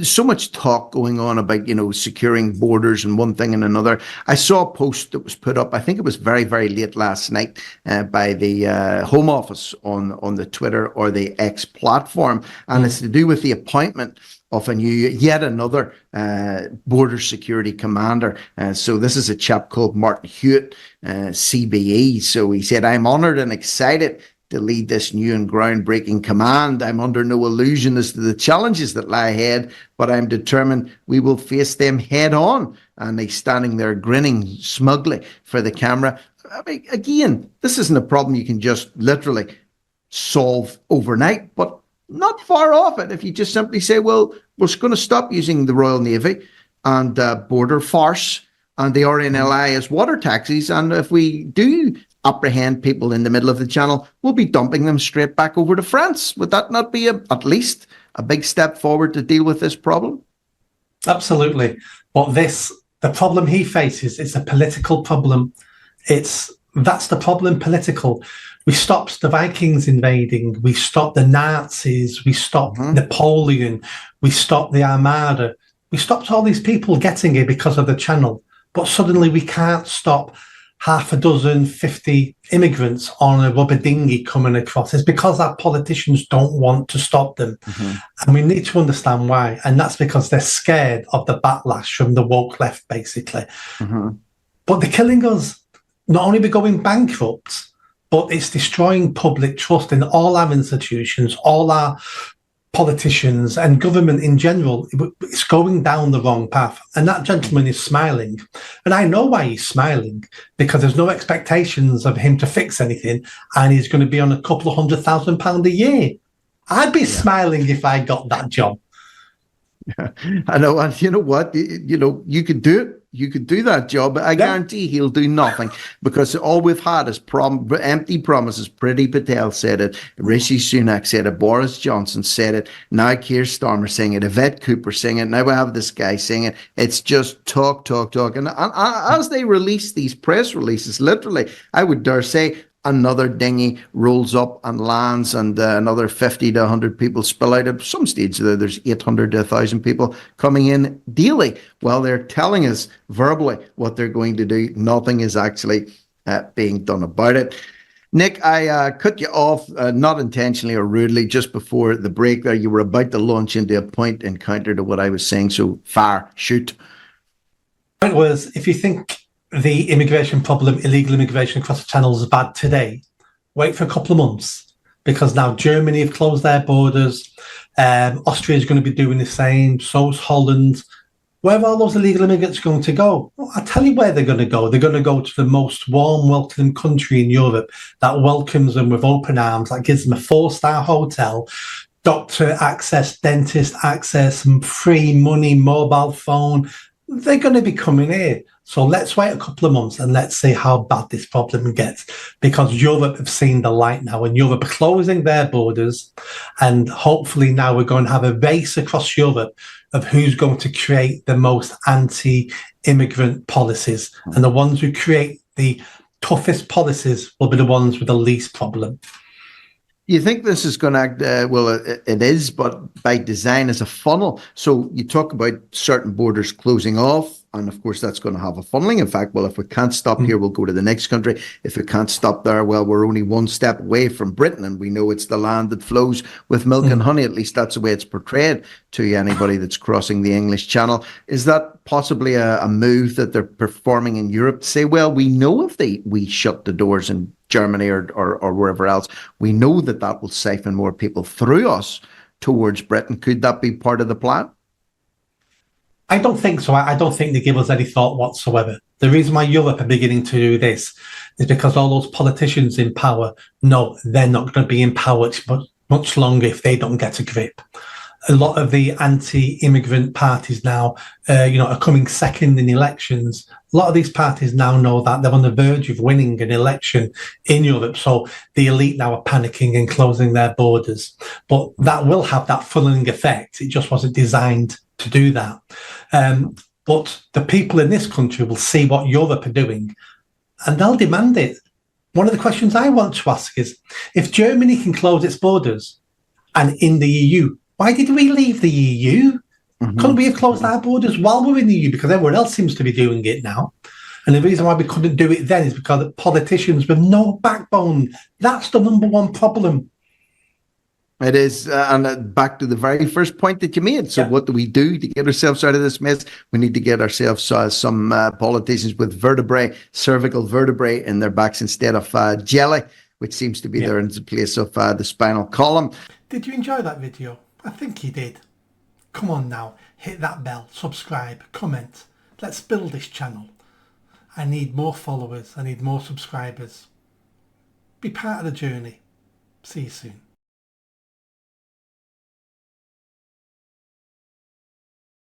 so much talk going on about, securing borders and one thing and another. I saw a post that was put up, I think it was very, very late last night, by the Home Office on the Twitter or the X platform. And it's to do with the appointment of yet another border security commander. So this is a chap called Martin Hewitt, CBE. So he said, "I'm honoured and excited to lead this new and groundbreaking command. I'm under no illusion as to the challenges that lie ahead, but I'm determined we will face them head on." And he's standing there grinning smugly for the camera. I mean, again, this isn't a problem you can just literally solve overnight, but not far off it if you just simply say, well, we're going to stop using the Royal Navy and border force and the RNLI as water taxis. And if we do apprehend people in the middle of the channel, we'll be dumping them straight back over to France. Would that not be at least a big step forward to deal with this problem? Absolutely. But the problem he faces is a political problem. That's the problem, political. We stopped the Vikings invading. We stopped the Nazis. We stopped Napoleon. We stopped the Armada. We stopped all these people getting it because of the channel. But suddenly we can't stop half a dozen, 50 immigrants on a rubber dinghy coming across. It's because our politicians don't want to stop them. And we need to understand why. And that's because they're scared of the backlash from the woke left, basically. But they're killing us. Not only are we going bankrupt, but it's destroying public trust in all our institutions, all our politicians and government in general. It's going down the wrong path. And that gentleman is smiling. And I know why he's smiling, because there's no expectations of him to fix anything. And he's going to be on a couple of £100,000 a year. I'd be smiling if I got that job. Yeah, I know. And you know what? You could do it. You could do that job. I guarantee he'll do nothing, because all we've had is empty promises. Priti Patel said it. Rishi Sunak said it. Boris Johnson said it. Now Keir Starmer saying it. Yvette Cooper saying it. Now we have this guy saying it. It's just talk, talk, talk. And as they release these press releases, literally, I would dare say, another dinghy rolls up and lands, and another 50 to 100 people spill out. At some stage, there's 800 to 1,000 people coming in daily. Well, they're telling us verbally what they're going to do. Nothing is actually being done about it. Nick, I cut you off, not intentionally or rudely, just before the break there. You were about to launch into a point in counter to what I was saying, so fire, shoot. The point was, if you think the immigration problem, illegal immigration across the channel is bad today, wait for a couple of months, because now Germany have closed their borders. Austria is going to be doing the same. So's Holland. Where are all those illegal immigrants going to go? Well, I'll tell you where they're going to go. They're going to go to the most warm, welcoming country in Europe that welcomes them with open arms, that gives them a 4-star hotel, doctor access, dentist access, free money, mobile phone. They're going to be coming here. So let's wait a couple of months and let's see how bad this problem gets, because Europe have seen the light now, and Europe are closing their borders. And hopefully now we're going to have a race across Europe of who's going to create the most anti-immigrant policies. And the ones who create the toughest policies will be the ones with the least problem. You think this is going to act, it is, but by design as a funnel. So you talk about certain borders closing off, and of course that's going to have a funneling effect. Well, if we can't stop here, we'll go to the next country. If we can't stop there, well, we're only one step away from Britain, and we know it's the land that flows with milk and honey. At least that's the way it's portrayed to anybody that's crossing the English Channel. Is that possibly a move that they're performing in Europe to say, well, we know if we shut the doors in Germany or wherever else, we know that will siphon more people through us towards Britain. Could that be part of the plan? I don't think so. I don't think they give us any thought whatsoever. The reason why Europe are beginning to do this is because all those politicians in power know they're not going to be in power much longer if they don't get a grip. A lot of the anti-immigrant parties now, are coming second in elections. A lot of these parties now know that they're on the verge of winning an election in Europe. So the elite now are panicking and closing their borders. But that will have that funneling effect. It just wasn't designed to do that. But the people in this country will see what Europe are doing, and they'll demand it. One of the questions I want to ask is, if Germany can close its borders and in the EU, why did we leave the EU? Couldn't we have closed our borders while we're in the EU? Because everyone else seems to be doing it now. And the reason why we couldn't do it then is because politicians with no backbone. That's the number one problem. It is, and back to the very first point that you made. So, what do we do to get ourselves out of this mess? We need to get ourselves some politicians with vertebrae, cervical vertebrae in their backs instead of jelly, which seems to be there in the place of the spinal column. Did you enjoy that video? I think you did. Come on now, hit that bell, subscribe, comment. Let's build this channel. I need more followers. I need more subscribers. Be part of the journey. See you soon.